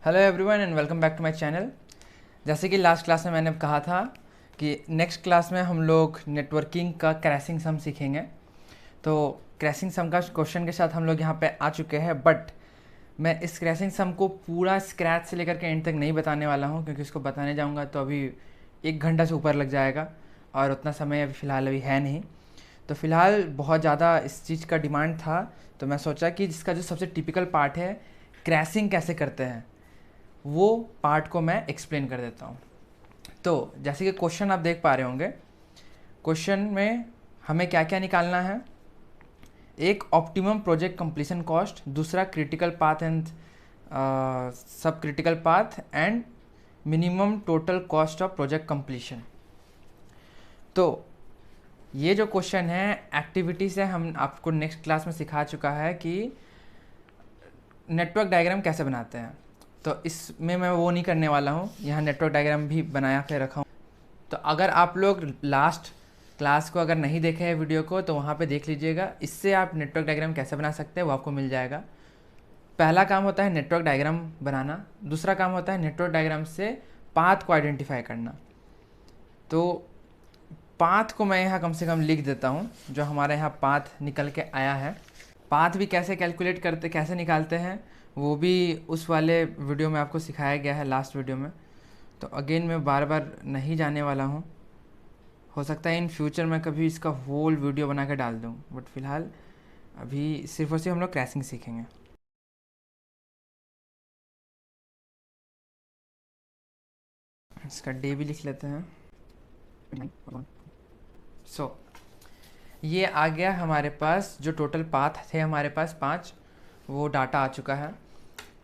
Hello everyone and welcome back to my channel. जैसे कि last class में मैंने कहा था कि नेक्स्ट क्लास में हम लोग नेटवर्किंग का क्रैशिंग सम सीखेंगे। तो क्रैशिंग सम का क्वेश्चन के साथ हम लोग यहाँ पे आ चुके हैं, बट मैं इस क्रैशिंग सम को पूरा स्क्रैच से लेकर के एंड तक नहीं बताने वाला हूँ, क्योंकि इसको बताने जाऊँगा तो अभी 1 घंटा से ऊपर लग जाएगा और उतना समय अभी फ़िलहाल अभी है नहीं। तो फ़िलहाल बहुत ज़्यादा इस चीज़ का डिमांड था, तो मैं सोचा कि जिसका जो सबसे टिपिकल पार्ट है, क्रैशिंग कैसे करते हैं, वो पार्ट को मैं एक्सप्लेन कर देता हूँ। तो जैसे कि क्वेश्चन आप देख पा रहे होंगे, क्वेश्चन में हमें क्या क्या निकालना है। एक ऑप्टिमम प्रोजेक्ट कंप्लीशन कॉस्ट, दूसरा क्रिटिकल पाथ एंड सब critical path and minimum total cost of project completion. तो ये जो क्वेश्चन है एक्टिविटी से हम आपको नेक्स्ट क्लास में सिखा चुका है कि नेटवर्क डायग्राम कैसे बनाते हैं। तो इसमें मैं वो नहीं करने वाला हूँ, यहाँ नेटवर्क डायग्राम भी बनाया के रखा हूँ। तो अगर आप लोग लास्ट क्लास को अगर नहीं देखे हैं वीडियो को, तो वहाँ पे देख लीजिएगा। इससे आप नेटवर्क डायग्राम कैसे बना सकते हैं वो आपको मिल जाएगा। पहला काम होता है नेटवर्क डायग्राम बनाना, दूसरा काम होता है नेटवर्क डायग्राम से पाथ को आइडेंटिफाई करना। तो पाथ को मैं यहाँ कम से कम लिख देता हूँ, जो हमारे यहाँ पाथ निकल के आया है। पाथ भी कैसे कैलकुलेट करते, कैसे निकालते हैं, वो भी उस वाले वीडियो में आपको सिखाया गया है, लास्ट वीडियो में। तो अगेन मैं बार बार नहीं जाने वाला हूँ। हो सकता है इन फ्यूचर में कभी इसका होल वीडियो बना के डाल दूँ, बट फिलहाल अभी सिर्फ और सिर्फ हम लोग क्रैशिंग सीखेंगे। इसका डे भी लिख लेते हैं। सो ये आ गया हमारे पास, जो टोटल पाथ थे हमारे पास 5, वो डाटा आ चुका है।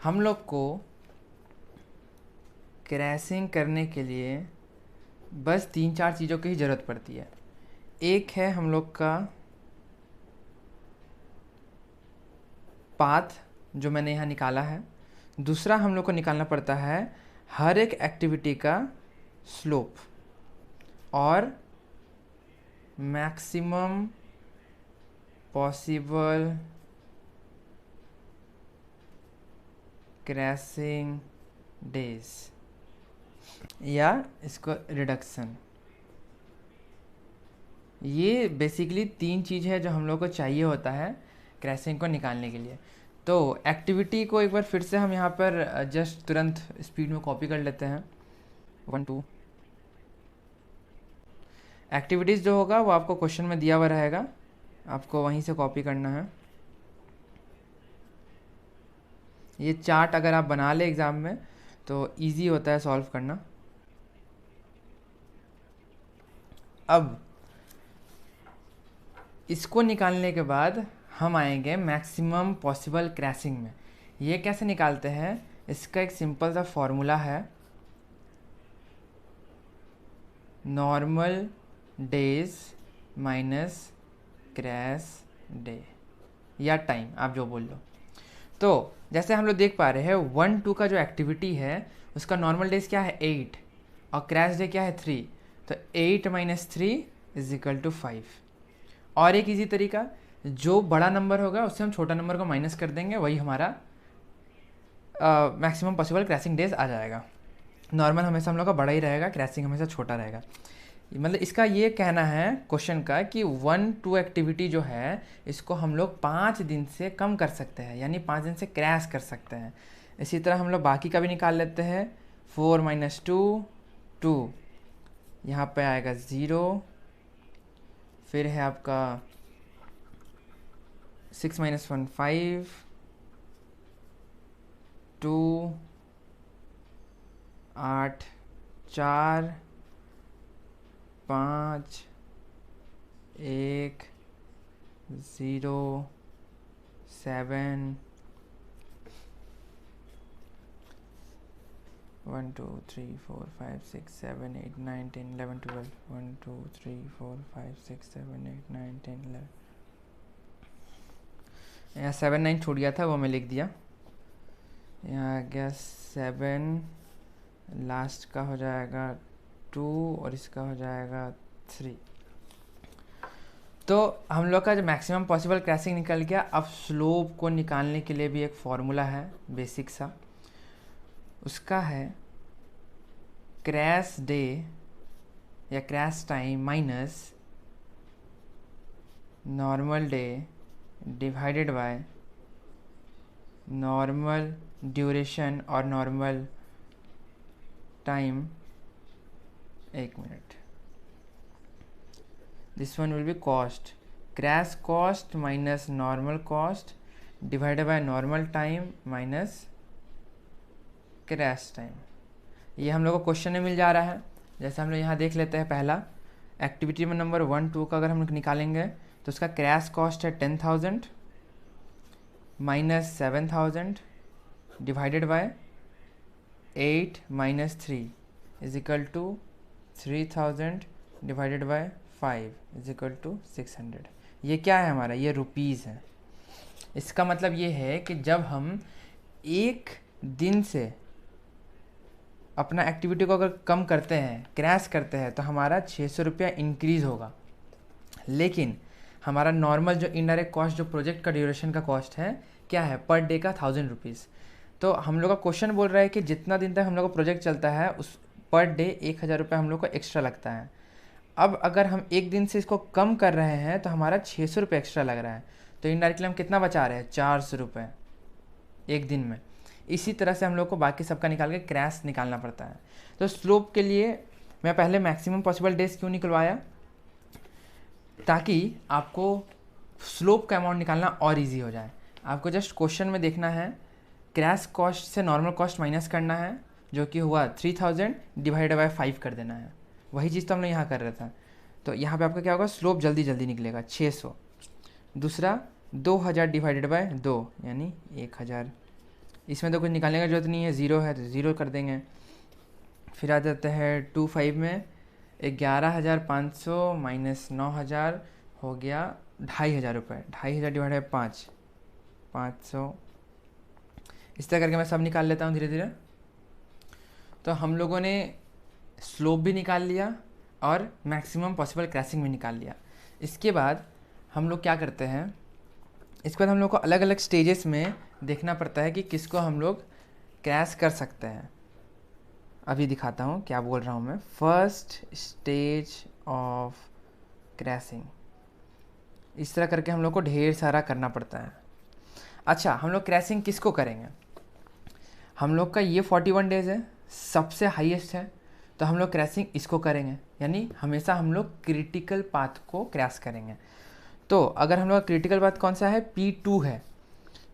हम लोग को क्रैशिंग करने के लिए बस 3-4 चीज़ों की ही ज़रूरत पड़ती है। एक है हम लोग का पाथ, जो मैंने यहाँ निकाला है। दूसरा हम लोग को निकालना पड़ता है हर एक एक्टिविटी का स्लोप और मैक्सिमम पॉसिबल क्रैशिंग डेज, या इसको रिडक्शन। ये बेसिकली 3 चीज़ है जो हम लोग को चाहिए होता है क्रैशिंग को निकालने के लिए। तो एक्टिविटी को एक बार फिर से हम यहाँ पर जस्ट तुरंत स्पीड में कॉपी कर लेते हैं। 1 2 एक्टिविटीज़ जो होगा वो आपको क्वेश्चन में दिया हुआ रहेगा, आपको वहीं से कॉपी करना है। ये चार्ट अगर आप बना ले एग्ज़ाम में तो इजी होता है सॉल्व करना। अब इसको निकालने के बाद हम आएंगे मैक्सिमम पॉसिबल क्रैशिंग में। ये कैसे निकालते हैं, इसका एक सिंपल सा फॉर्मूला है, normal days minus crash day, या टाइम, आप जो बोल लो। तो जैसे हम लोग देख पा रहे हैं 1 2 का जो एक्टिविटी है उसका नॉर्मल डेज क्या है 8 और क्रैश डे क्या है 3। तो 8 - 3 = 5। और एक इजी तरीका, जो बड़ा नंबर होगा उससे हम छोटा नंबर को माइनस कर देंगे, वही हमारा मैक्सिमम पॉसिबल क्रैशिंग डेज आ जाएगा। नॉर्मल हमेशा हम लोग का बड़ा ही रहेगा, क्रैशिंग हमेशा छोटा रहेगा। मतलब इसका ये कहना है क्वेश्चन का कि 1 2 एक्टिविटी जो है इसको हम लोग 5 दिन से कम कर सकते हैं, यानी 5 दिन से क्रैश कर सकते हैं। इसी तरह हम लोग बाकी का भी निकाल लेते हैं। 4 - 2 2, यहाँ पे आएगा 0। फिर है आपका 6 - 1 5, 2 8 4 5 1 0 7 1 2 3 4 5 6 7 8 9 10 11 12 1 2 3 4 5 6 7 8 9 10 11। यहाँ 7 9 छूट गया था, वो मैं लिख दिया। यहाँ आ गया 7, लास्ट का हो जाएगा 2 और इसका हो जाएगा 3। तो हम लोग का जो मैक्सिमम पॉसिबल क्रैशिंग निकल गया। अब स्लोप को निकालने के लिए भी एक फॉर्मूला है बेसिक सा। उसका है क्रैश डे या crash time minus normal day divided by normal duration और नॉर्मल टाइम। एक minute, this one will be cost, crash cost minus normal cost divided by normal time minus crash time. ये हम लोग को question में मिल जा रहा है। जैसे हम लोग यहाँ देख लेते हैं, पहला एक्टिविटी में नंबर 1 2 का अगर हम लोग निकालेंगे तो उसका क्रैश कॉस्ट है 10,000 minus 7,000 divided by 8 minus 3 is equal to 3,000 divided by 5 is equal to 600। ये क्या है हमारा, ये रुपीज़ है। इसका मतलब ये है कि जब हम एक दिन से अपना एक्टिविटी को अगर कम करते हैं, क्रैश करते हैं, तो हमारा 600 रुपया इंक्रीज़ होगा। लेकिन हमारा नॉर्मल जो इनडायरेक्ट कॉस्ट, जो प्रोजेक्ट का ड्यूरेशन का कॉस्ट है, क्या है, पर डे का 1000 रुपीज़। तो हम लोग का क्वेश्चन बोल रहा है कि जितना दिन तक हम लोग का प्रोजेक्ट चलता है उस पर डे 1000 रुपये हम लोग को एक्स्ट्रा लगता है। अब अगर हम एक दिन से इसको कम कर रहे हैं तो हमारा 600 रुपये एक्स्ट्रा लग रहा है। तो इनडायरेक्टली हम कितना बचा रहे हैं, 400 रुपये एक दिन में। इसी तरह से हम लोग को बाकी सबका निकाल के क्रैश निकालना पड़ता है। तो स्लोप के लिए मैं पहले मैक्सिमम पॉसिबल डेज क्यों निकलवाया, ताकि आपको स्लोप का अमाउंट निकालना और इजी हो जाए। आपको जस्ट क्वेश्चन में देखना है, क्रैश कॉस्ट से नॉर्मल कॉस्ट माइनस करना है, जो कि हुआ 3000 डिवाइडेड बाय 5 कर देना है। वही चीज़ तो हम लोग यहाँ कर रहे थे। तो यहाँ पे आपका क्या होगा, स्लोप जल्दी जल्दी निकलेगा 600। दूसरा 2000 डिवाइडेड बाय 2 यानी 1000। इसमें तो कुछ निकालने की जरूरत नहीं है, ज़ीरो है तो ज़ीरो कर देंगे। फिर आ जाते हैं 25 में 11,500 माइनस 9,000 हो गया 2,500 रुपये। 2,500 डिवाइड बाय 5 500। इस तरह करके मैं सब निकाल लेता हूँ धीरे धीरे। तो हम लोगों ने स्लोप भी निकाल लिया और मैक्सिमम पॉसिबल क्रैशिंग भी निकाल लिया। इसके बाद हम लोग क्या करते हैं, इसके बाद हम लोग को अलग अलग स्टेजेस में देखना पड़ता है कि किसको हम लोग क्रैश कर सकते हैं। अभी दिखाता हूँ क्या बोल रहा हूँ मैं। फर्स्ट स्टेज ऑफ क्रैशिंग, इस तरह करके हम लोग को ढेर सारा करना पड़ता है। अच्छा, हम लोग क्रैशिंग किसको करेंगे, हम लोग का ये 41 डेज है, सबसे हाईएस्ट है, तो हम लोग क्रैशिंग इसको करेंगे। यानी हमेशा हम लोग क्रिटिकल पाथ को क्रैश करेंगे। तो अगर हम लोग क्रिटिकल पाथ कौन सा है, P2 है,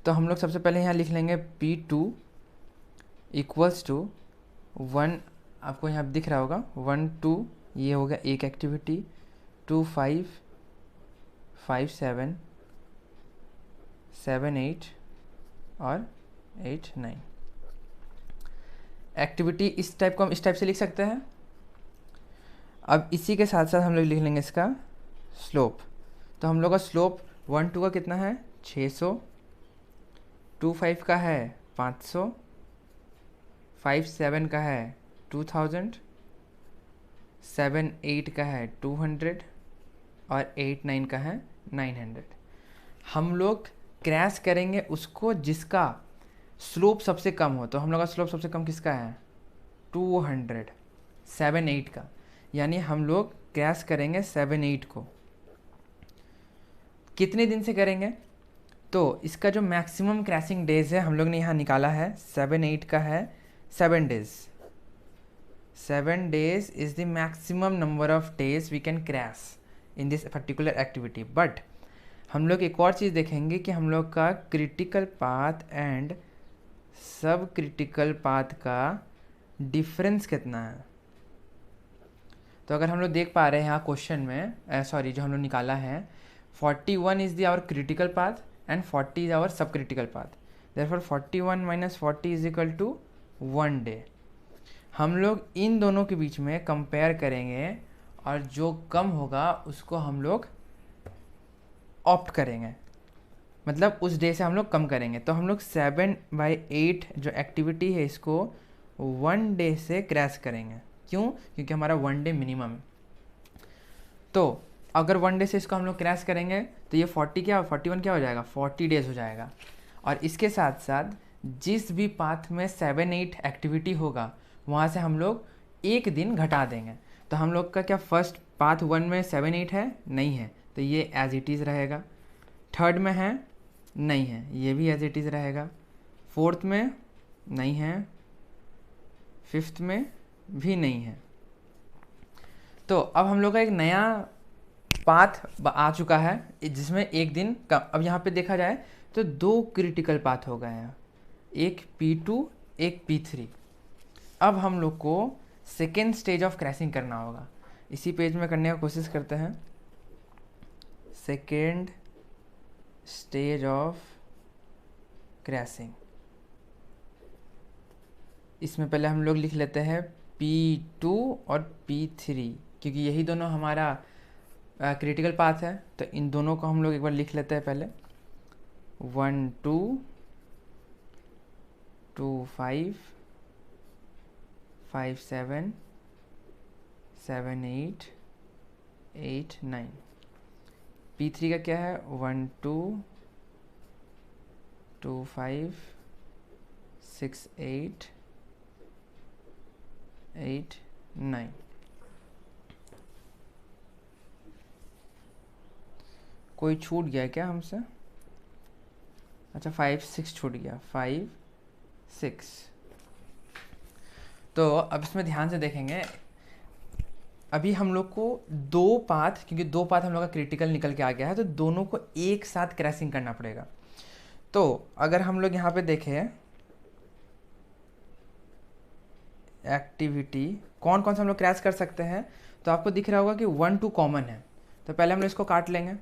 तो हम लोग सबसे पहले यहाँ लिख लेंगे P2 इक्वल्स टू 1, आपको यहाँ दिख रहा होगा 1 2, ये हो गया एक एक्टिविटी, 2 5 5 7 7 8 और 8 9 एक्टिविटी। इस टाइप को हम इस टाइप से लिख सकते हैं। अब इसी के साथ साथ हम लोग लिख लेंगे इसका स्लोप। तो हम लोग का स्लोप 1 2 का कितना है, 600, 2 5 का है 500, 5 7 का है 2000, 7 8 का है 200 और 8 9 का है 900। हम लोग क्रैश करेंगे उसको जिसका स्लोप सबसे कम हो। तो हम लोग का स्लोप सबसे कम किसका है, 200, 7 8 का। यानी हम लोग क्रैश करेंगे 7 8 को। कितने दिन से करेंगे, तो इसका जो मैक्सिमम क्रैशिंग डेज है हम लोग ने यहाँ निकाला है, 7 8 का है 7 days. 7 days is the maximum number of days we can crash in this particular activity। But हम लोग एक और चीज़ देखेंगे कि हम लोग का क्रिटिकल पाथ एंड सब क्रिटिकल पाथ का डिफरेंस कितना है। तो अगर हम लोग देख पा रहे हैं यहाँ क्वेश्चन में, सॉरी जो हम लोग निकाला है, 41 is the our critical path and 40 is our sub critical path. Therefore 41 minus 40 is equal to 1 day. हम लोग इन दोनों के बीच में कंपेयर करेंगे और जो कम होगा उसको हम लोग ऑप्ट करेंगे, मतलब उस डे से हम लोग कम करेंगे। तो हम लोग 7/8 जो एक्टिविटी है इसको 1 डे से क्रैश करेंगे। क्यों, क्योंकि हमारा 1 डे मिनिमम है। तो अगर 1 डे से इसको हम लोग क्रैश करेंगे तो ये 41 क्या हो जाएगा, 40 डेज हो जाएगा। और इसके साथ साथ जिस भी पाथ में 7-8 एक्टिविटी होगा वहाँ से हम लोग एक दिन घटा देंगे। तो हम लोग का क्या फर्स्ट पाथ 1 में 7-8 है? नहीं है, तो ये एज इट इज़ रहेगा। थर्ड में है? नहीं है, ये भी एज इट इज़ रहेगा। फोर्थ में नहीं है, फिफ्थ में भी नहीं है। तो अब हम लोग का एक नया पाथ आ चुका है जिसमें एक दिन का, अब यहाँ पे देखा जाए तो 2 क्रिटिकल पाथ हो गए हैं, एक P2 एक P3। अब हम लोग को सेकेंड स्टेज ऑफ क्रैशिंग करना होगा। इसी पेज में करने का कोशिश करते हैं। सेकेंड स्टेज ऑफ क्रैशिंग, इसमें पहले हम लोग लिख लेते हैं P2 और P3, क्योंकि यही दोनों हमारा क्रिटिकल पाथ है। तो इन दोनों को हम लोग एक बार लिख लेते हैं पहले। 1 2 2 5 5 7 7 8 8 9। P3 का क्या है? 1 2 2 5 6 8 8 9। कोई छूट गया क्या हमसे? अच्छा 5 6 छूट गया, 5 6। तो अब इसमें ध्यान से देखेंगे, अभी हम लोग को 2 पाथ, क्योंकि 2 पाथ हम लोग का क्रिटिकल निकल के आ गया है, तो दोनों को एक साथ क्रैशिंग करना पड़ेगा। तो अगर हम लोग यहाँ पे देखें एक्टिविटी कौन कौन सा हम लोग क्रैश कर सकते हैं, तो आपको दिख रहा होगा कि 1 2 कॉमन है। तो पहले हम लोग इसको काट लेंगे।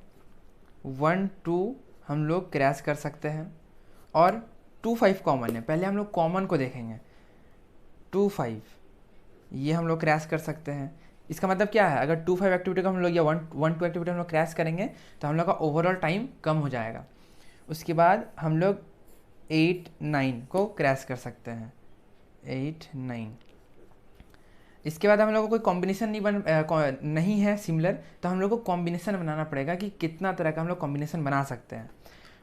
1 2 हम लोग क्रैश कर सकते हैं, और 2 5 कॉमन है। पहले हम लोग कॉमन को देखेंगे। 2 5 ये हम लोग क्रैश कर सकते हैं। इसका मतलब क्या है, अगर 2 5 एक्टिविटी को हम लोग या 1 2 एक्टिविटी हम लोग क्रैश करेंगे तो हम लोग का ओवरऑल टाइम कम हो जाएगा। उसके बाद हम लोग 8 9 को क्रैश कर सकते हैं, 8 9। इसके बाद हम लोग को कोई कॉम्बिनेशन नहीं है सिमिलर, तो हम लोग को कॉम्बिनेशन बनाना पड़ेगा कि कितना तरह का हम लोग कॉम्बिनेशन बना सकते हैं।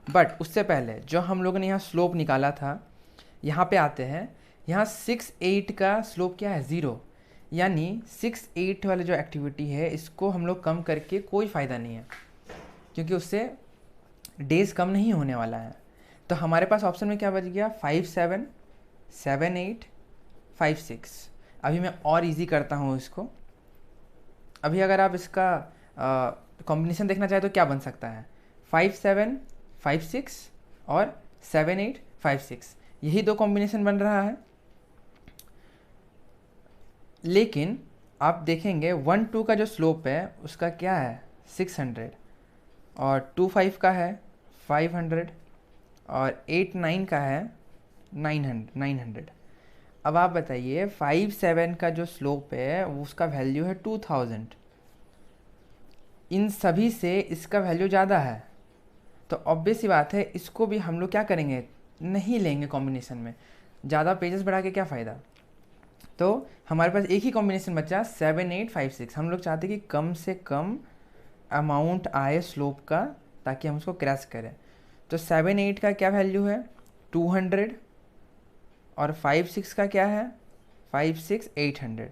बट उससे पहले जो हम लोगों ने यहाँ स्लोप निकाला था, यहाँ पे आते हैं। यहाँ 6 8 का स्लोप क्या है? 0। यानी 6 8 वाले जो एक्टिविटी है इसको हम लोग कम करके कोई फ़ायदा नहीं है, क्योंकि उससे डेज कम नहीं होने वाला है। तो हमारे पास ऑप्शन में क्या बच गया? 5 7 7 8 5 6। अभी मैं और इजी करता हूँ इसको। अभी अगर आप इसका कॉम्बिनेशन देखना चाहें तो क्या बन सकता है? 5 7 5 6 और 7 8 5 6, यही 2 कॉम्बिनेशन बन रहा है। लेकिन आप देखेंगे 1 2 का जो स्लोप है उसका क्या है? 600, और 2 5 का है 500, और 8 9 का है 900। अब आप बताइए 5 7 का जो स्लोप है उसका वैल्यू है 2000। इन सभी से इसका वैल्यू ज़्यादा है, तो ऑब्वियस सी बात है इसको भी हम लोग क्या करेंगे? नहीं लेंगे कॉम्बिनेशन में। ज़्यादा पेजेस बढ़ा के क्या फ़ायदा। तो हमारे पास एक ही कॉम्बिनेशन बचा 7 8 5 6। हम लोग चाहते हैं कि कम से कम अमाउंट आए स्लोप का, ताकि हम उसको क्रैश करें। तो 7 8 का क्या वैल्यू है? 200, और 5 6 का क्या है? 5 6 800।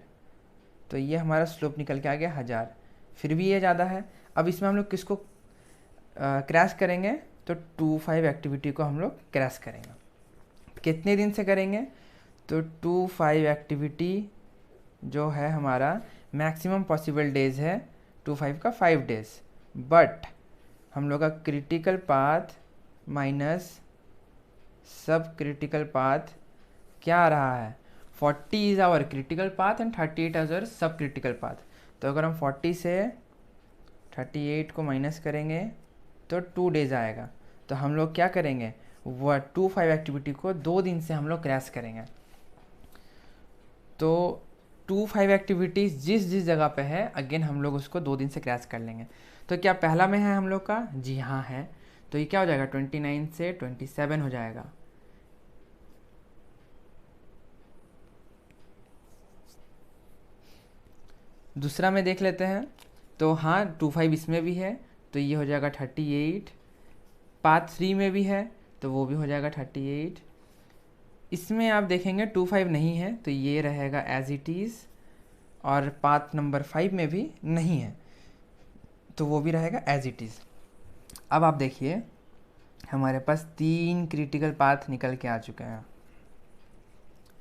तो ये हमारा स्लोप निकल के आ गया 1000। फिर भी ये ज़्यादा है। अब इसमें हम लोग किसको क्रैश करेंगे? तो 2 5 एक्टिविटी को हम लोग क्रैश करेंगे। कितने दिन से करेंगे? तो 2 5 एक्टिविटी जो है हमारा मैक्सिमम पॉसिबल डेज है 2 5 का 5 डेज। बट हम लोग का critical path minus sub critical path क्या आ रहा है? 40 is our critical path and 38 is our sub critical path. तो अगर हम 40 से 38 को माइनस करेंगे तो 2 डेज आएगा। तो हम लोग क्या करेंगे? वह 2 5 एक्टिविटी को 2 दिन से हम लोग क्रैश करेंगे। तो 2 5 एक्टिविटीज़ जिस जिस जगह पे है अगेन हम लोग उसको 2 दिन से क्रैश कर लेंगे। तो क्या पहला में है हम लोग का? जी हाँ है। तो ये क्या हो जाएगा? 29 से 27 हो जाएगा। दूसरा में देख लेते हैं। तो हाँ 2 5 इसमें भी है, तो ये हो जाएगा 38। पाथ 3 में भी है तो वो भी हो जाएगा 38। इसमें आप देखेंगे 25 नहीं है, तो ये रहेगा एज इट इज़, और पाथ नंबर 5 में भी नहीं है, तो वो भी रहेगा एज इट इज़। अब आप देखिए हमारे पास 3 क्रिटिकल पाथ निकल के आ चुके हैं।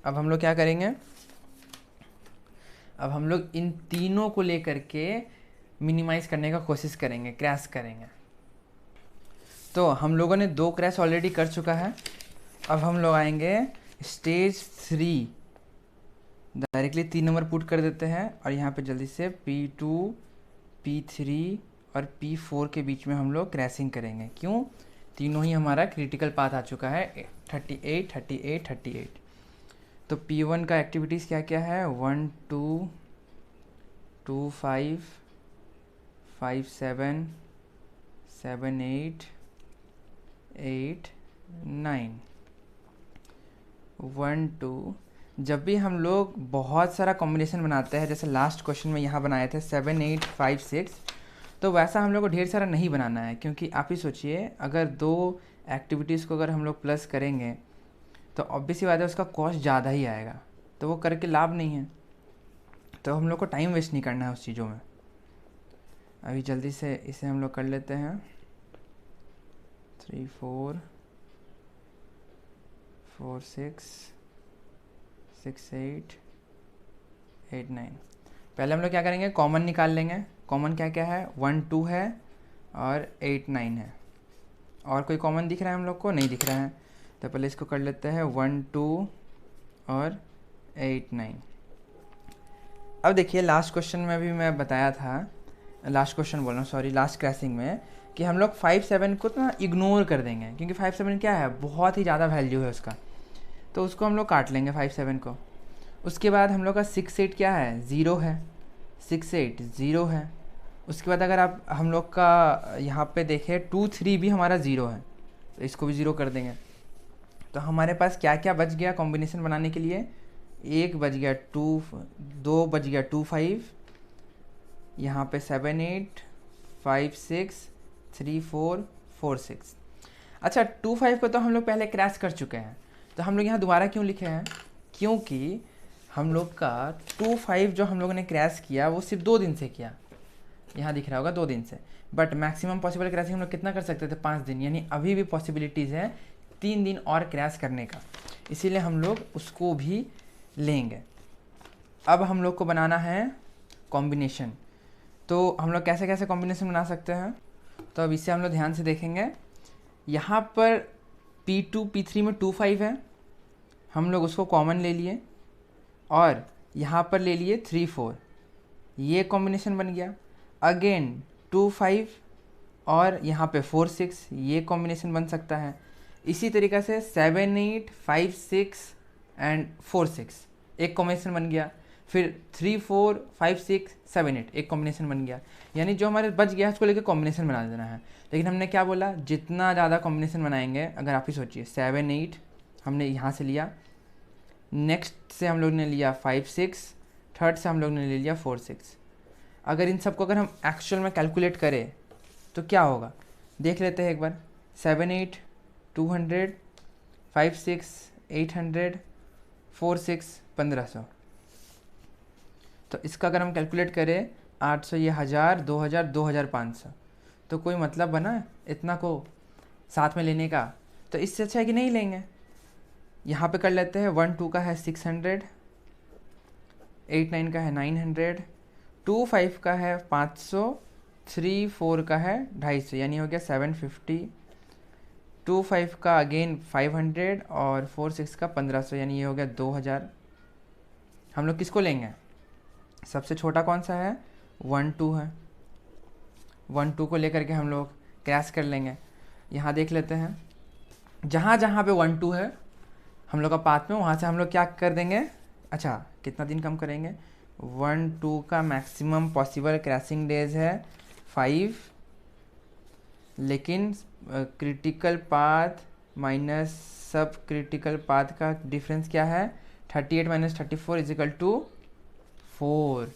अब हम लोग क्या करेंगे, अब हम लोग इन तीनों को लेकर के मिनिमाइज़ करने का कोशिश करेंगे, क्रैश करेंगे। तो हम लोगों ने 2 क्रैश ऑलरेडी कर चुका है। अब हम लोग आएंगे स्टेज 3, डायरेक्टली 3 नंबर पुट कर देते हैं, और यहाँ पे जल्दी से P2, P3 और P4 के बीच में हम लोग क्रैशिंग करेंगे। क्यों? तीनों ही हमारा क्रिटिकल पाथ आ चुका है, 38, 38, 38। तो P1 का एक्टिविटीज़ क्या क्या है, 1 2 2 5 5 7 7 8 8 9 1 2। जब भी हम लोग बहुत सारा कॉम्बिनेशन बनाते हैं, जैसे लास्ट क्वेश्चन में यहाँ बनाए थे 7 8 5 6, तो वैसा हम लोग को ढेर सारा नहीं बनाना है, क्योंकि आप ही सोचिए अगर 2 एक्टिविटीज़ को अगर हम लोग प्लस करेंगे तो ऑब्वियस ही बात है उसका कॉस्ट ज़्यादा ही आएगा, तो वो करके लाभ नहीं है। तो हम लोग को टाइम वेस्ट नहीं करना है उस चीज़ों में। अभी जल्दी से इसे हम लोग कर लेते हैं, 3 4 4 6 6 8 8 9। पहले हम लोग क्या करेंगे, कॉमन निकाल लेंगे। कॉमन क्या क्या है, 1 2 है और 8 9 है। और कोई कॉमन दिख रहा है हम लोग को? नहीं दिख रहा है, तो पहले इसको कर लेते हैं 1 2 और 8 9। अब देखिए लास्ट क्वेश्चन में भी मैं बताया था, लास्ट क्वेश्चन बोल रहा हूँ सॉरी, लास्ट क्रैशिंग में, कि हम लोग 5 7 को ना इग्नोर कर देंगे, क्योंकि 5 7 क्या है, बहुत ही ज़्यादा वैल्यू है उसका, तो उसको हम लोग काट लेंगे 5 7 को। उसके बाद हम लोग का 6 8 क्या है, 0 है, 6 8 0 है। उसके बाद अगर आप हम लोग का यहाँ पे देखें 2 3 भी हमारा 0 है, तो इसको भी 0 कर देंगे। तो हमारे पास क्या क्या बच गया कॉम्बिनेशन बनाने के लिए, 1 बच गया 2 बच गया 2 5, यहाँ पे 7 8 5 6 3 4 4 6। अच्छा 2 5 को तो हम लोग पहले क्रैश कर चुके हैं, तो हम लोग यहाँ दोबारा क्यों लिखे हैं, क्योंकि हम लोग का 2 5 जो हम लोगों ने क्रैश किया वो सिर्फ 2 दिन से किया, यहाँ दिख रहा होगा 2 दिन से, बट मैक्सिमम पॉसिबल क्रैशिंग हम लोग कितना कर सकते थे, 5 दिन, यानी अभी भी पॉसिबिलिटीज़ है 3 दिन और क्रैश करने का, इसीलिए हम लोग उसको भी लेंगे। अब हम लोग को बनाना है कॉम्बिनेशन, तो हम लोग कैसे कैसे कॉम्बिनेशन बना सकते हैं, तो अब इसे हम लोग ध्यान से देखेंगे। यहाँ पर P2 P3 में 2 5 है, हम लोग उसको कॉमन ले लिए, और यहाँ पर ले लिए 3 4, ये कॉम्बिनेशन बन गया। अगेन 2 5 और यहाँ पे 4 6, ये कॉम्बिनेशन बन सकता है। इसी तरीक़े से 7 8 5 6 एंड 4 6 एक कॉम्बिनेशन बन गया। फिर 3 4 5 6 7 8 एक कॉम्बिनेशन बन गया। यानी जो हमारे बच गया उसको लेकर कॉम्बिनेशन बना देना है। लेकिन हमने क्या बोला, जितना ज़्यादा कॉम्बिनेशन बनाएंगे, अगर आप ही सोचिए 7 8 हमने यहाँ से लिया, नेक्स्ट से हम लोग ने लिया 5 6, थर्ड से हम लोग ने ले लिया 4 6। अगर इन सबको अगर हम एक्चुअल में कैलकुलेट करें तो क्या होगा, देख लेते हैं एक बार। 7 8 200, 5 6 800, 4 6 1500। तो इसका अगर हम कैलकुलेट करें 800, ये 1000, 2000, 2500, तो कोई मतलब बना इतना को साथ में लेने का? तो इससे अच्छा है कि नहीं लेंगे। यहाँ पे कर लेते हैं, 1 2 का है 600, 8 9 का है 900, 2 5 का है 500, 3 4 का है 250, यानी हो गया 750, 2 5 का अगेन 500 और 4 6 का 1500, यानी ये हो गया 2000। हम लोग किसको लेंगे, सबसे छोटा कौन सा है, 1 2 है, 1 2 को लेकर के हम लोग क्रैश कर लेंगे। यहाँ देख लेते हैं, जहाँ जहाँ पे 1 2 है हम लोग का पाथ में, वहाँ से हम लोग क्या कर देंगे, अच्छा कितना दिन कम करेंगे, 1 2 का मैक्सिमम पॉसिबल क्रैशिंग डेज है 5, लेकिन critical path minus sub critical path का डिफरेंस क्या है, 38 माइनस 34 इजिकल टू 4।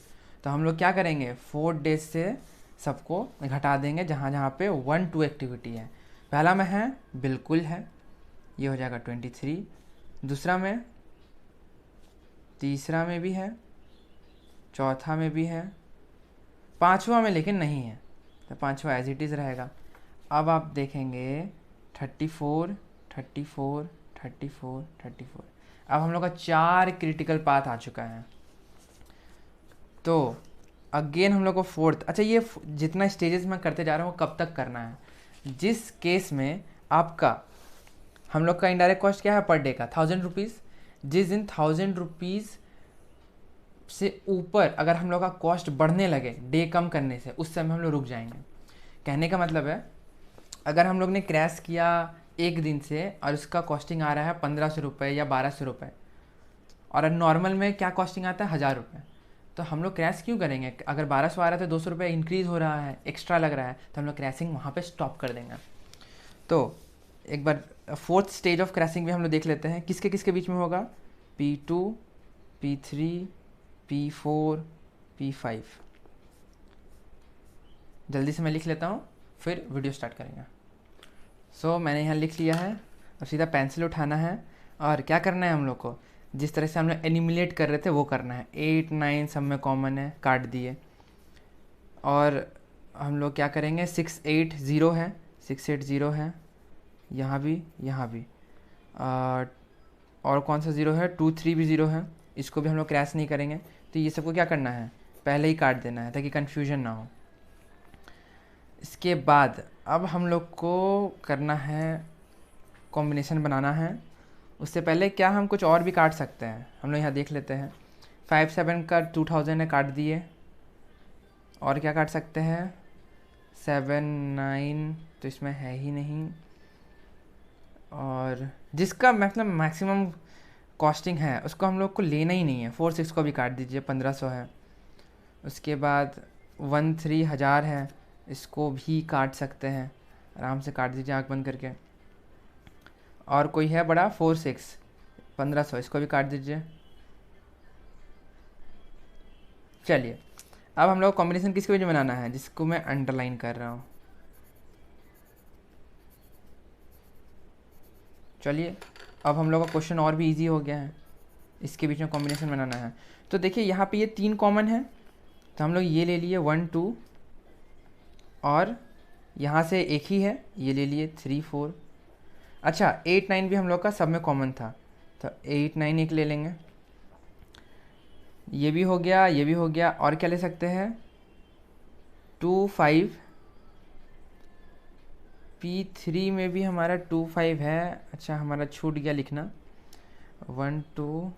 तो हम लोग क्या करेंगे, 4 डेज से सबको घटा देंगे जहाँ जहाँ पे 1 2 एक्टिविटी है। पहला में है, बिल्कुल है, ये हो जाएगा 23, दूसरा में, तीसरा में भी है, चौथा में भी है, पांचवा में लेकिन नहीं है, तो पांचवा एज इट इज़ रहेगा। अब आप देखेंगे 34, 34, 34, 34। अब हम लोग का 4 क्रिटिकल पाथ आ चुका है। तो अगेन हम लोग को फोर्थ, अच्छा ये जितना स्टेजेस मैं करते जा रहा हूँ कब तक करना है। जिस केस में आपका, हम लोग का इनडायरेक्ट कॉस्ट क्या है पर डे का 1000 रुपीज़, जिस दिन 1000 रुपीज़ से ऊपर अगर हम लोग का कॉस्ट बढ़ने लगे डे कम करने से, उस समय हम लोग रुक जाएंगे। कहने का मतलब है, अगर हम लोग ने क्रैश किया एक दिन से और उसका कॉस्टिंग आ रहा है 1500 रुपये या 1200 रुपये, और नॉर्मल में क्या कॉस्टिंग आता है 1000 रुपये, तो हम लोग क्रैश क्यों करेंगे? अगर 1200 आ रहा है तो 200 रुपये इंक्रीज़ हो रहा है, एक्स्ट्रा लग रहा है, तो हम लोग क्रैशिंग वहाँ पे स्टॉप कर देंगे। तो एक बार फोर्थ स्टेज ऑफ क्रैशिंग भी हम लोग देख लेते हैं, किसके किसके बीच में होगा। P2, P3, P4, P5। जल्दी से मैं लिख लेता हूँ, फिर वीडियो स्टार्ट करेंगे। सो मैंने यहाँ लिख लिया है। अब सीधा पेंसिल उठाना है और क्या करना है हम लोग को, जिस तरह से हम लोग एनिमुलेट कर रहे थे वो करना है। 8, 9 सब में कॉमन है, काट दिए। और हम लोग क्या करेंगे, 6, 8, 0 है, 6, 8, 0 है, यहाँ भी, यहाँ भी। और कौन सा 0 है, 2, 3 भी 0 है, इसको भी हम लोग क्रैश नहीं करेंगे। तो ये सबको क्या करना है, पहले ही काट देना है ताकि कन्फ्यूजन ना हो। इसके बाद अब हम लोग को करना है, कॉम्बिनेशन बनाना है। उससे पहले क्या हम कुछ और भी काट सकते हैं, हम लोग यहाँ देख लेते हैं। 5, 7 का 2000 है, काट दिए। और क्या काट सकते हैं, 7, 9 तो इसमें है ही नहीं। और जिसका मतलब मैक्सिमम कॉस्टिंग है उसको हम लोग को लेना ही नहीं है। 4, 6 को भी काट दीजिए, 1500 है। उसके बाद 1, 3 1000 है, इसको भी काट सकते हैं, आराम से काट दीजिए आँख बंद करके। और कोई है बड़ा 4, 6, 1500, इसको भी काट दीजिए। चलिए अब हम लोग कॉम्बिनेशन किसके वजह बनाना है, जिसको मैं अंडरलाइन कर रहा हूँ। चलिए अब हम लोग का क्वेश्चन और भी इजी हो गया है, इसके बीच में कॉम्बिनेशन बनाना है। तो देखिए यहाँ पे ये 3 कॉमन है, तो हम लोग ये ले लिए 1, 2, और यहाँ से एक ही है, ये ले लिए 3, 4। अच्छा 8, 9 भी हम लोग का सब में कॉमन था, तो 8, 9 एक ले लेंगे। ये भी हो गया, ये भी हो गया। और क्या ले सकते हैं, 2, 5। P3 में भी हमारा 2, 5 है। अच्छा हमारा छूट गया लिखना, 1, 2,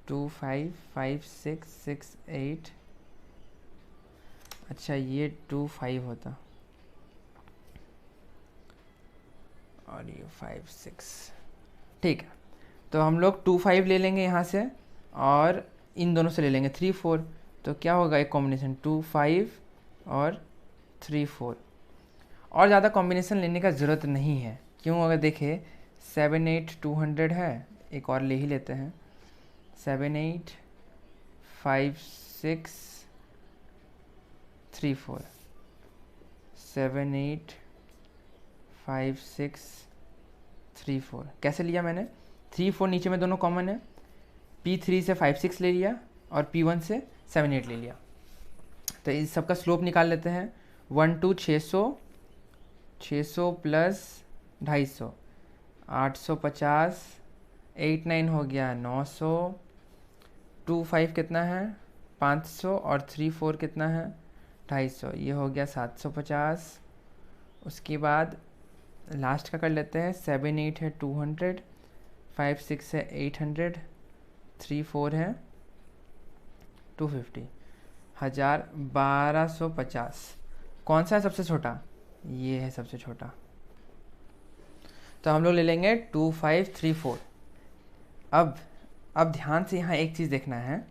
2, 5, 5, 6, 6, 8। अच्छा ये 2, 5 होता, और ये 5, 6। ठीक है, तो हम लोग 2, 5 ले लेंगे यहाँ से, और इन दोनों से ले लेंगे 3, 4। तो क्या होगा एक कॉम्बिनेशन, 2, 5 और 3, 4। और ज़्यादा कॉम्बिनेशन लेने का ज़रूरत नहीं है, क्यों? अगर देखें 7, 8, 200 है, एक और ले ही लेते हैं। 7, 8, 5, 6, 3, 4। 7, 8, 5, 6, 3, 4। कैसे लिया मैंने, 3, 4 नीचे में दोनों कॉमन है। P3 से 5, 6 ले लिया, और P1 से 7, 8 ले लिया। तो इस सब का स्लोप निकाल लेते हैं। 1, 2 600, 600 प्लस 250, 850। 8, 9 हो गया 900। 2, 5 कितना है, 500, और 3, 4 कितना है, 250। ये हो गया 750। उसके बाद लास्ट का कर लेते हैं, 7, 8 है 200, 5, 6 है 800, 3, 4 है 250। 1250। कौन सा है सबसे छोटा, ये है सबसे छोटा। तो हम लोग ले लेंगे 2, 5, 3, 4। अब ध्यान से यहाँ एक चीज़ देखना है,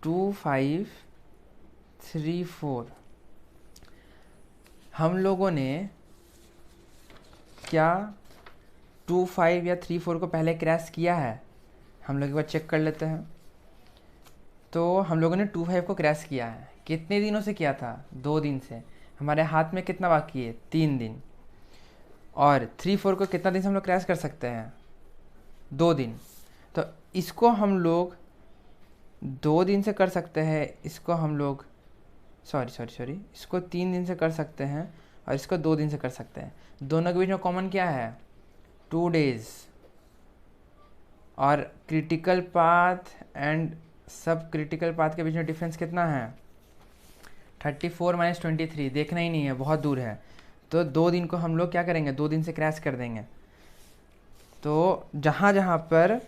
2, 5, 3, 4 हम लोगों ने क्या 2, 5 या 3, 4 को पहले क्रैश किया है? हम लोग एक बार चेक कर लेते हैं। तो हम लोगों ने 2, 5 को क्रैश किया है, कितने दिनों से किया था, 2 दिन से। हमारे हाथ में कितना बाकी है, 3 दिन। और 3, 4 को कितना दिन से हम लोग क्रैश कर सकते हैं, 2 दिन। तो इसको हम लोग 2 दिन से कर सकते हैं, इसको हम लोग सॉरी इसको 3 दिन से कर सकते हैं और इसको 2 दिन से कर सकते हैं। दोनों के बीच में कॉमन क्या है? 2 डेज। और क्रिटिकल पाथ एंड सब क्रिटिकल पाथ के बीच में डिफरेंस कितना है? 34 - 23। देखना ही नहीं है, बहुत दूर है। तो 2 दिन को हम लोग क्या करेंगे? 2 दिन से क्रैश कर देंगे। तो जहाँ जहाँ पर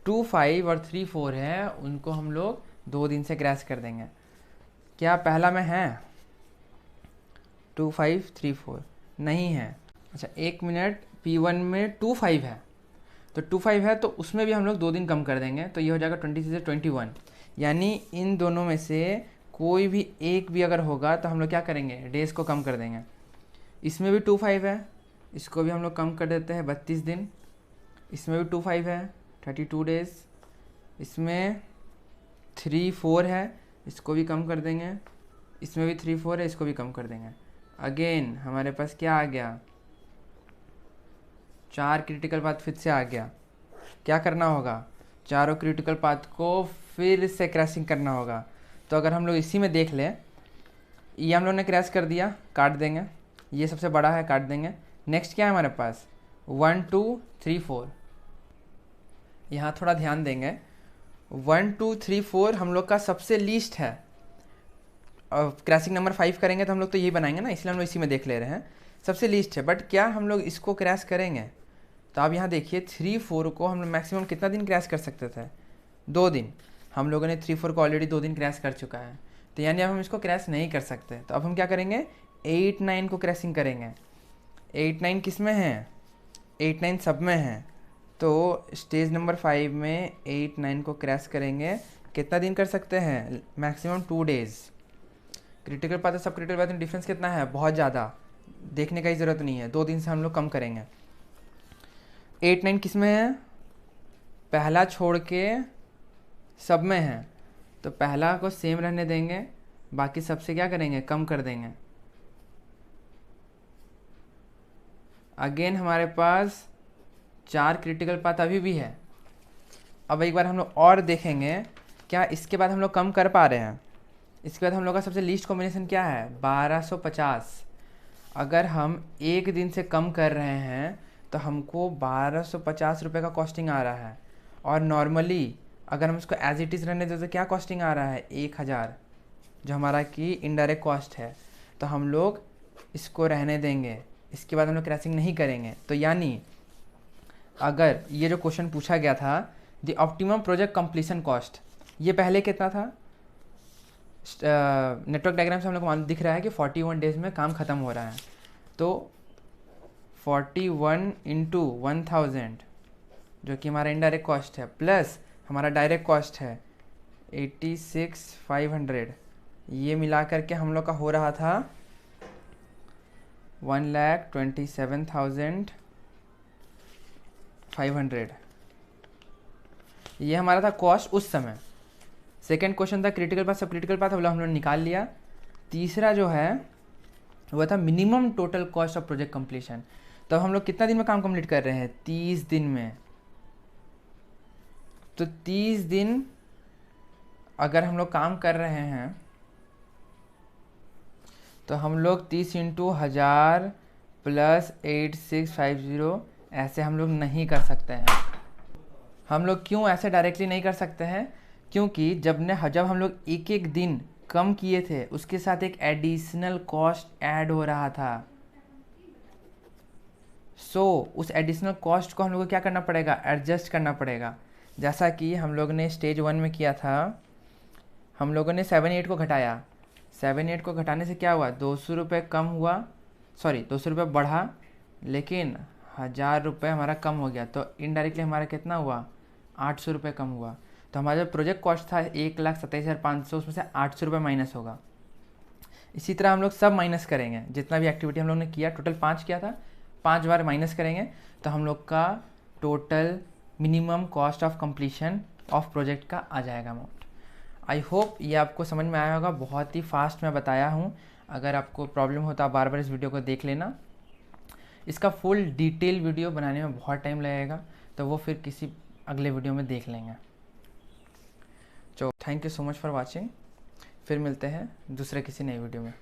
2, 5 और 3, 4 है उनको हम लोग 2 दिन से क्रैश कर देंगे। क्या पहला में है 2, 5, 3, 4? नहीं है। अच्छा 1 मिनट, P1 में 2, 5 है, तो 2, 5 है तो उसमें भी हम लोग 2 दिन कम कर देंगे, तो ये हो जाएगा 20 से 21। यानी इन दोनों में से कोई भी एक भी अगर होगा तो हम लोग क्या करेंगे? डेज़ को कम कर देंगे। इसमें भी 2, 5 है, इसको भी हम लोग कम कर देते हैं 32 दिन। इसमें भी 2, 5 है, 32 डेज़। इसमें 3, 4 है, इसको भी कम कर देंगे। इसमें भी 3, 4 है, इसको भी कम कर देंगे। अगेन हमारे पास क्या आ गया? 4 क्रिटिकल पाथ फिर से आ गया। क्या करना होगा? चारों क्रिटिकल पाथ को फिर से क्रैशिंग करना होगा। तो अगर हम लोग इसी में देख लें, ये हम लोग ने क्रैश कर दिया, काट देंगे। ये सबसे बड़ा है, काट देंगे। नेक्स्ट क्या है हमारे पास? 1, 2, 3, 4। यहाँ थोड़ा ध्यान देंगे। 1, 2, 3, 4 हम लोग का सबसे लीस्ट है। क्रैशिंग नंबर 5 करेंगे तो हम लोग तो यही बनाएंगे ना, इसलिए हम लोग इसी में देख ले रहे हैं। सबसे लीस्ट है, बट क्या हम लोग इसको क्रैश करेंगे? तो आप यहाँ देखिए 3, 4 को हम लोग मैक्सिमम कितना दिन क्रैश कर सकते थे? 2 दिन। हम लोगों ने 3, 4 को ऑलरेडी 2 दिन क्रैश कर चुका है, तो यानी अब हम इसको क्रैश नहीं कर सकते। तो अब हम क्या करेंगे? 8, 9 को क्रैशिंग करेंगे। 8, 9 किस में है? 8, 9 सब में है। तो स्टेज नंबर 5 में 8, 9 को क्रैश करेंगे। कितना दिन कर सकते हैं? Maximum 2 days. क्रिटिकल पाथ और सब क्रिटिकल पाथ में डिफरेंस कितना है? बहुत ज़्यादा, देखने का ही ज़रूरत नहीं है। 2 दिन से हम लोग कम करेंगे। 8, 9 किस में है? पहला छोड़ के सब में है, तो पहला को सेम रहने देंगे, बाकी सबसे क्या करेंगे? कम कर देंगे। अगेन हमारे पास 4 क्रिटिकल पाथ अभी भी है। अब एक बार हम लोग और देखेंगे, क्या इसके बाद हम लोग कम कर पा रहे हैं? इसके बाद हम लोग का सबसे लीस्ट कॉम्बिनेशन क्या है? 1250। अगर हम 1 दिन से कम कर रहे हैं तो हमको 1250 रुपये का कॉस्टिंग आ रहा है। और नॉर्मली अगर हम इसको एज इट इज़ रहने देते तो क्या कॉस्टिंग आ रहा है? 1000, जो हमारा कि इनडायरेक्ट कॉस्ट है। तो हम लोग इसको रहने देंगे, इसके बाद हम लोग क्रैशिंग नहीं करेंगे। तो यानी अगर ये जो क्वेश्चन पूछा गया था, the optimum project completion cost, ये पहले कितना था? नेटवर्क डायग्राम से हम लोग को दिख रहा है कि 41 डेज़ में काम ख़त्म हो रहा है। तो 41 × 1000 जो कि हमारा इनडायरेक्ट कॉस्ट है, प्लस हमारा डायरेक्ट कॉस्ट है 86,500, ये मिला करके हम लोग का हो रहा था 1,27,500। ये हमारा था कॉस्ट उस समय। सेकेंड क्वेश्चन था क्रिटिकल पाथ सब क्रिटिकल पाथ, हम लोग निकाल लिया। तीसरा जो है वो था minimum total cost of project completion. तो हम लोग कितना दिन में काम कंप्लीट कर रहे हैं? 30 दिन में। तो 30 दिन अगर हम लोग काम कर रहे हैं तो हम लोग 30 × 1000 + 8650 ऐसे हम लोग नहीं कर सकते हैं। हम लोग क्यों ऐसे डायरेक्टली नहीं कर सकते हैं? क्योंकि जब हम लोग एक एक दिन कम किए थे उसके साथ एक एडिशनल कॉस्ट ऐड हो रहा था। उस एडिशनल कॉस्ट को हम लोग को क्या करना पड़ेगा? एडजस्ट करना पड़ेगा। जैसा कि हम लोग ने स्टेज 1 में किया था, हम लोगों ने 7, 8 को घटाया। 7, 8 को घटाने से क्या हुआ? 200 रुपये कम हुआ, 200 रुपये बढ़ा, लेकिन 1000 रुपये हमारा कम हो गया। तो इनडायरेक्टली हमारा कितना हुआ? 800 रुपये कम हुआ। तो हमारा जो प्रोजेक्ट कॉस्ट था 1,27,500, उसमें से 800 रुपये माइनस होगा। इसी तरह हम लोग सब माइनस करेंगे, जितना भी एक्टिविटी हम लोग ने किया, टोटल 5 किया था, 5 बार माइनस करेंगे तो हम लोग का total minimum cost of completion of project का आ जाएगा अमाउंट। आई होप ये आपको समझ में आया होगा। बहुत ही फास्ट मैं बताया हूँ। अगर आपको प्रॉब्लम हो तो आप बार बार इस वीडियो को देख लेना। इसका फुल डिटेल वीडियो बनाने में बहुत टाइम लगेगा, तो वो फिर किसी अगले वीडियो में देख लेंगे। तो thank you so much for watching. फिर मिलते हैं दूसरे किसी नई वीडियो में।